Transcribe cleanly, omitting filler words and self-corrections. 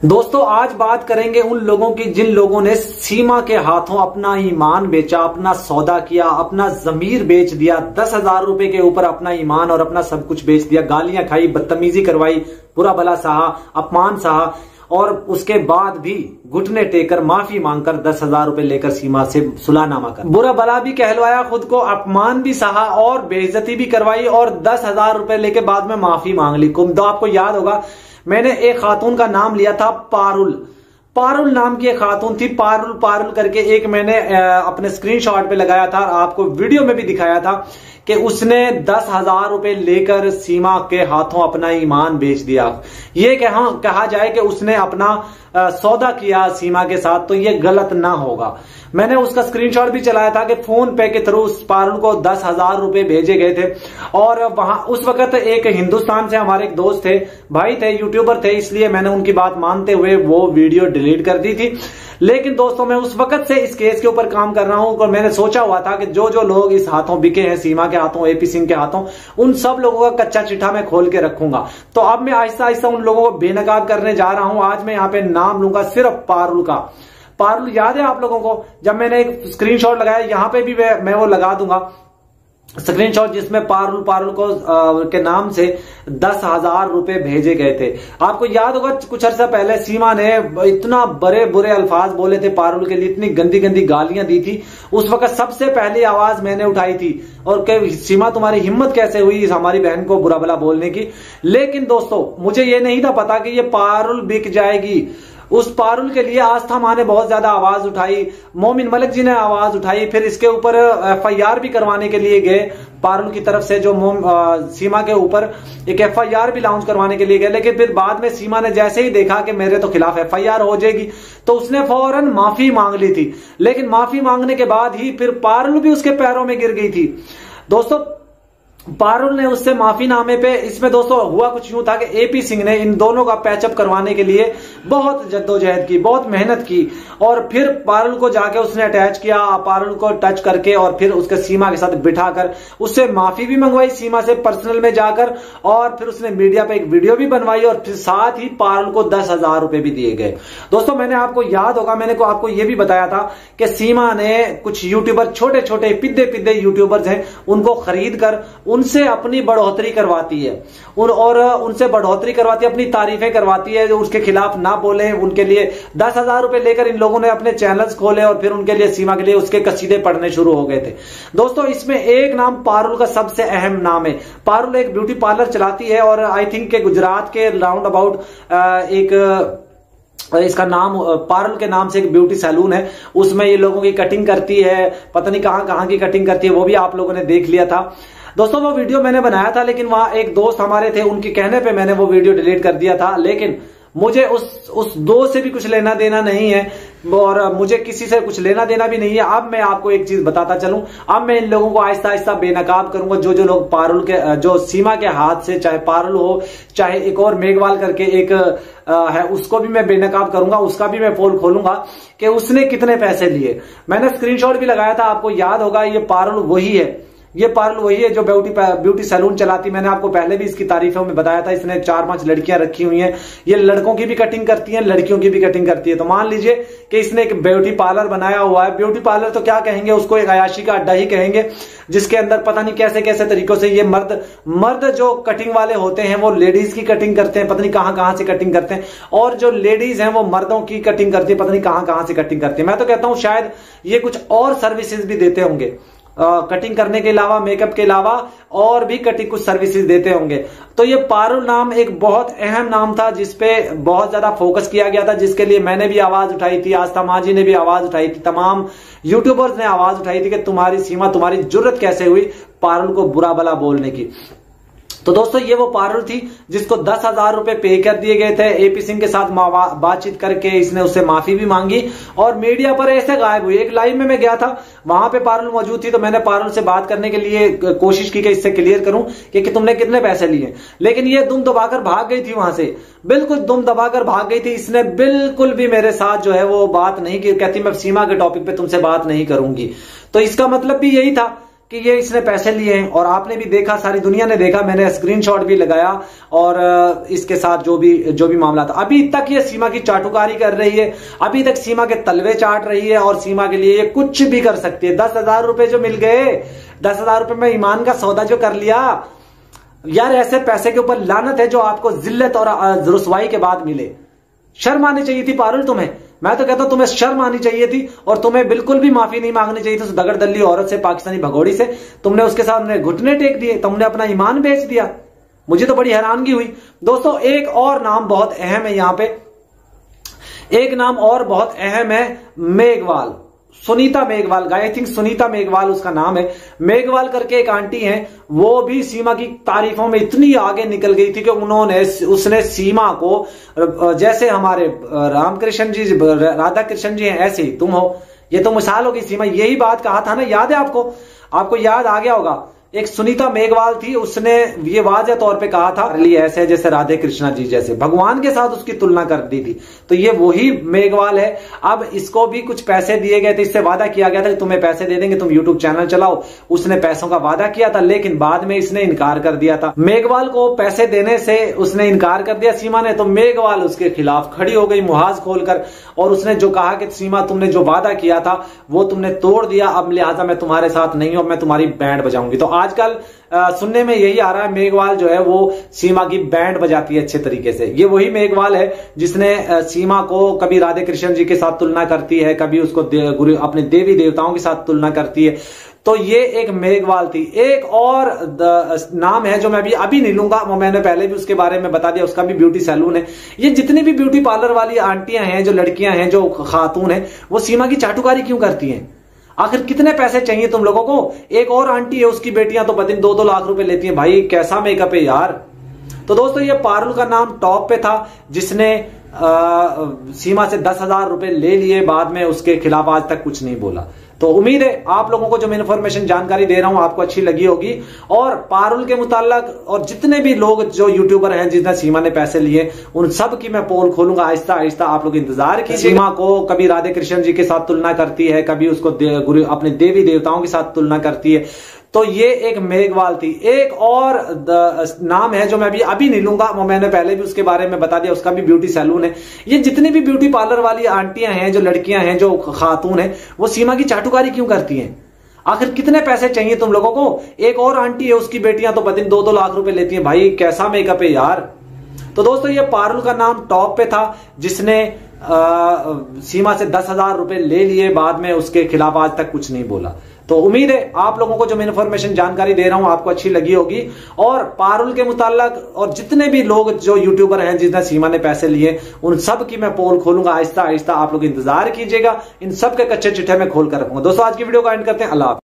दोस्तों आज बात करेंगे उन लोगों की जिन लोगों ने सीमा के हाथों अपना ईमान बेचा, अपना सौदा किया, अपना जमीर बेच दिया। 10,000 रुपए के ऊपर अपना ईमान और अपना सब कुछ बेच दिया। गालियां खाई, बदतमीजी करवाई, बुरा भला सहा, अपमान सहा और उसके बाद भी घुटने टेकर माफी मांगकर 10,000 रुपए लेकर सीमा से सुलहनामा कर बुरा भला भी कहलवाया, खुद को अपमान भी सहा और बेइज्जती भी करवाई और 10,000 रुपए लेके बाद में माफी मांग ली। तो आपको याद होगा मैंने एक खातून का नाम लिया था पारुल नाम की एक खातून थी। पारुल करके एक मैंने अपने स्क्रीनशॉट पे लगाया था, आपको वीडियो में भी दिखाया था कि उसने 10,000 रुपए लेकर सीमा के हाथों अपना ईमान बेच दिया। ये कहा जाए कि उसने अपना सौदा किया सीमा के साथ, तो ये गलत ना होगा। मैंने उसका स्क्रीनशॉट भी चलाया था कि फोन पे के थ्रू पारुल को 10,000 रुपए भेजे गए थे और वहां उस वक्त एक हिंदुस्तान से हमारे एक दोस्त थे, भाई थे, यूट्यूबर थे, इसलिए मैंने उनकी बात मानते हुए वो वीडियो डिलीट कर दी थी। लेकिन दोस्तों मैं उस वक्त से इस केस के ऊपर काम कर रहा हूं और मैंने सोचा हुआ था कि जो लोग इस हाथों बिके हैं, सीमा के हाथों, एपी सिंह के हाथों, उन सब लोगों का कच्चा चिट्ठा मैं खोल के रखूंगा। तो अब मैं आहिस्ता आहिस्ता उन लोगों को बेनकाब करने जा रहा हूं। आज मैं यहाँ पे नाम लूंगा सिर्फ पारुल का। पारुल याद है आप लोगों को, जब मैंने एक स्क्रीनशॉट लगाया, यहां पे भी मैं वो लगा दूंगा स्क्रीनशॉट जिसमें पारुल को के नाम से 10,000 रुपए भेजे गए थे। आपको याद होगा कुछ अर्सा पहले सीमा ने इतना बड़े बुरे अल्फाज बोले थे पारुल के लिए, इतनी गंदी गंदी गालियां दी थी। उस वक्त सबसे पहली आवाज मैंने उठाई थी और सीमा तुम्हारी हिम्मत कैसे हुई हमारी बहन को बुरा भला बोलने की। लेकिन दोस्तों मुझे ये नहीं था पता कि ये पारुल बिक जाएगी। उस पारुल के लिए आस्था मां ने बहुत ज्यादा आवाज उठाई, मोमिन मलिक जी ने आवाज उठाई, फिर इसके ऊपर FIR भी करवाने के लिए गए पारुल की तरफ से, जो सीमा के ऊपर एक FIR भी लॉन्च करवाने के लिए गए। लेकिन फिर बाद में सीमा ने जैसे ही देखा कि मेरे तो खिलाफ FIR हो जाएगी, तो उसने फौरन माफी मांग ली थी। लेकिन माफी मांगने के बाद ही फिर पारुल भी उसके पैरों में गिर गई थी। दोस्तों पारुल ने उससे माफीनामे पे, इसमें दोस्तों हुआ कुछ यूं था कि एपी सिंह ने इन दोनों का पैचअप करवाने के लिए बहुत जद्दोजहद की, बहुत मेहनत की और फिर पारुल को जाके उसने अटैच किया, पारुल को टच करके और फिर उसके सीमा के साथ बिठाकर उससे माफी भी मंगवाई सीमा से पर्सनल में जाकर, और फिर उसने मीडिया पे एक वीडियो भी बनवाई और फिर साथ ही पारुल को 10,000 रुपए भी दिए गए। दोस्तों मैंने आपको याद होगा, मैंने आपको यह भी बताया था कि सीमा ने कुछ यूट्यूबर, छोटे छोटे पिद्दे यूट्यूबर्स हैं, उनको खरीद कर उनसे अपनी बढ़ोतरी करवाती है और उनसे बढ़ोतरी करवाती है, अपनी तारीफें करवाती है, जो उसके खिलाफ ना बोले। उनके लिए 10,000 रुपए लेकर इन लोगों ने अपने चैनल्स खोले और फिर उनके लिए, सीमा के लिए उसके कसीदे पढ़ने शुरू हो गए थे। दोस्तों इसमें एक नाम पारुल का सबसे अहम नाम है। पारुल एक ब्यूटी पार्लर चलाती है और आई थिंक के गुजरात के राउंड अबाउट एक इसका नाम पारुल के नाम से एक ब्यूटी सैलून है, उसमें ये लोगों की कटिंग करती है, पता नहीं कहां की कटिंग करती है, वो भी आप लोगों ने देख लिया था। दोस्तों वो वीडियो मैंने बनाया था, लेकिन वहां एक दोस्त हमारे थे, उनके कहने पे मैंने वो वीडियो डिलीट कर दिया था। लेकिन मुझे उस दोस्त से भी कुछ लेना देना नहीं है और मुझे किसी से कुछ लेना देना भी नहीं है। अब मैं आपको एक चीज बताता चलूं, अब मैं इन लोगों को आहिस्ता आहिस्ता बेनकाब करूंगा। जो लोग पारुल के, जो सीमा के हाथ से, चाहे पारुल हो चाहे एक और मेघवाल करके एक है, उसको भी मैं बेनकाब करूंगा, उसका भी मैं पोल खोलूंगा कि उसने कितने पैसे लिए। मैंने स्क्रीनशॉट भी लगाया था, आपको याद होगा, ये पारुल वही है, ये पारुल वही है जो ब्यूटी सैलून चलाती। मैंने आपको पहले भी इसकी तारीफों में बताया था, इसने 4-5 लड़कियां रखी हुई हैं, ये लड़कों की भी कटिंग करती हैं, लड़कियों की भी कटिंग करती है। तो मान लीजिए कि इसने एक ब्यूटी पार्लर बनाया हुआ है। ब्यूटी पार्लर तो क्या कहेंगे उसको, एक अयाशी का अड्डा ही कहेंगे, जिसके अंदर पता नहीं कैसे कैसे तरीकों से ये मर्द जो कटिंग वाले होते हैं वो लेडीज की कटिंग करते हैं, पता नहीं कहां से कटिंग करते हैं, और जो लेडीज हैं वो मर्दों की कटिंग करती है, पता नहीं कहां से कटिंग करती है। मैं तो कहता हूं शायद ये कुछ और सर्विसेज भी देते होंगे, कटिंग करने के अलावा, मेकअप के अलावा और भी कटिंग कुछ सर्विसेज देते होंगे। तो ये पारुल नाम एक बहुत अहम नाम था, जिसपे बहुत ज्यादा फोकस किया गया था, जिसके लिए मैंने भी आवाज उठाई थी, आस्था मां जी ने भी आवाज उठाई थी, तमाम यूट्यूबर्स ने आवाज उठाई थी कि तुम्हारी सीमा, तुम्हारी जुर्रत कैसे हुई पारुल को बुरा भला बोलने की। तो दोस्तों ये वो पारुल थी जिसको 10,000 रुपए पे कर दिए गए थे। एपी सिंह के साथ बातचीत करके इसने उससे माफी भी मांगी और मीडिया पर ऐसे गायब हुई। एक लाइव में मैं गया था, वहां पे पारुल मौजूद थी, तो मैंने पारुल से बात करने के लिए कोशिश की कि इससे क्लियर करूं कि तुमने कितने पैसे लिए, लेकिन ये दुम दबाकर भाग गई थी वहां से, बिल्कुल दुम दबाकर भाग गई थी। इसने बिल्कुल भी मेरे साथ जो है वो बात नहीं की, कहती मैं सीमा के टॉपिक पे तुमसे बात नहीं करूंगी। तो इसका मतलब भी यही था कि ये इसने पैसे लिए हैं, और आपने भी देखा, सारी दुनिया ने देखा, मैंने स्क्रीनशॉट भी लगाया, और इसके साथ जो भी मामला था। अभी तक ये सीमा की चाटुकारी कर रही है, अभी तक सीमा के तलवे चाट रही है, और सीमा के लिए ये कुछ भी कर सकती है। 10,000 रुपए जो मिल गए, 10,000 रुपए में ईमान का सौदा जो कर लिया यार, ऐसे पैसे के ऊपर लानत है जो आपको जिल्लत और रुसवाई के बाद मिले। शर्म आनी चाहिए थी पारुल तुम्हें, मैं तो कहता हूं तुम्हें शर्म आनी चाहिए थी, और तुम्हें बिल्कुल भी माफी नहीं मांगनी चाहिए थी उस दगड़दल्ली औरत से, पाकिस्तानी भगोड़ी से। तुमने उसके साथ घुटने टेक दिए, तुमने अपना ईमान बेच दिया। मुझे तो बड़ी हैरानगी हुई। दोस्तों एक और नाम बहुत अहम है यहां पे, एक नाम और बहुत अहम है, मेघवाल, सुनीता मेघवाल, आई थिंक सुनीता मेघवाल उसका नाम है। मेघवाल करके एक आंटी हैं, वो भी सीमा की तारीफों में इतनी आगे निकल गई थी कि उसने सीमा को, जैसे हमारे रामकृष्ण जी, राधा कृष्ण जी हैं, ऐसे ही तुम हो, ये तो मिसाल होगी सीमा। यही बात कहा था ना, याद है आपको याद आ गया होगा। एक सुनीता मेघवाल थी, उसने ये वाज़ेह तौर पे कहा था लिए ऐसे जैसे राधे कृष्णा जी जैसे, भगवान के साथ उसकी तुलना कर दी थी। तो ये वही मेघवाल है। अब इसको भी कुछ पैसे दिए गए थे, इससे वादा किया गया था कि तुम्हें पैसे दे देंगे, तुम यूट्यूब चैनल चलाओ। उसने पैसों का वादा किया था, लेकिन बाद में इसने इनकार कर दिया था। मेघवाल को पैसे देने से उसने इनकार कर दिया सीमा ने, तो मेघवाल उसके खिलाफ खड़ी हो गई मुहाज खोलकर, और उसने जो कहा कि सीमा तुमने जो वादा किया था वो तुमने तोड़ दिया, अब लिहाजा मैं तुम्हारे साथ नहीं हूं, मैं तुम्हारी बैंड बजाऊंगी। तो आजकल सुनने में यही आ रहा है, मेघवाल जो है वो सीमा की बैंड बजाती है अच्छे तरीके से। ये वही मेघवाल है जिसने सीमा को कभी राधे कृष्ण जी के साथ तुलना करती है, कभी उसको अपने देवी देवताओं के साथ तुलना करती है। तो ये एक मेघवाल थी। एक और नाम है जो मैं अभी नहीं लूंगा, वो मैंने पहले भी उसके बारे में बता दिया, उसका भी ब्यूटी सैलून है। ये जितनी भी ब्यूटी पार्लर वाली आंटियां हैं, जो लड़कियां हैं, जो खातून हैं, वो सीमा की चाटुकारी क्यों करती हैं? आखिर कितने पैसे चाहिए तुम लोगों को? एक और आंटी है, उसकी बेटियां तो पता नहीं 2-2 लाख रुपए लेती हैं। भाई कैसा मेकअप है यार। तो दोस्तों ये पारुल का नाम टॉप पे था, जिसने सीमा से 10,000 रुपए ले लिए, बाद में उसके खिलाफ आज तक कुछ नहीं बोला। तो उम्मीद है आप लोगों को जो मैं इन्फॉर्मेशन जानकारी दे रहा हूं आपको अच्छी लगी होगी। और पारुल के मुताल्लिक और जितने भी लोग जो यूट्यूबर हैं जिसने सीमा ने पैसे लिए, उन सब की मैं पोल खोलूंगा आहिस्ता आहिस्ता, आप लोग इंतजार कीजिए। सीमा को कभी राधे कृष्ण जी के साथ तुलना करती है, कभी उसको अपने देवी देवताओं के साथ तुलना करती है। तो ये एक मेघवाल थी। एक और नाम है जो मैं अभी नहीं लूंगा, वो मैंने पहले भी उसके बारे में बता दिया, उसका भी ब्यूटी सैलून है। ये जितनी भी ब्यूटी पार्लर वाली आंटियां हैं, जो लड़कियां हैं, जो खातून हैं, वो सीमा की चाटुकारी क्यों करती हैं? आखिर कितने पैसे चाहिए तुम लोगों को? एक और आंटी है, उसकी बेटियां तो पता नहीं 2-2 लाख रुपए लेती हैं। भाई कैसा मेकअप है यार। तो दोस्तों ये पारुल का नाम टॉप पे था, जिसने सीमा से 10,000 रुपए ले लिए, बाद में उसके खिलाफ आज तक कुछ नहीं बोला। तो उम्मीद है आप लोगों को जो मैं इन्फॉर्मेशन जानकारी दे रहा हूं आपको अच्छी लगी होगी। और पारुल के मुताल्लिक और जितने भी लोग जो यूट्यूबर हैं जिसने सीमा ने पैसे लिए, उन सब की मैं पोल खोलूंगा आहिस्ता आहिस्ता, आप लोग इंतजार कीजिएगा। इन सब के कच्चे चिट्ठे में खोल कर रखूंगा। दोस्तों आज की वीडियो का एंड करते हैं। अल्लाह।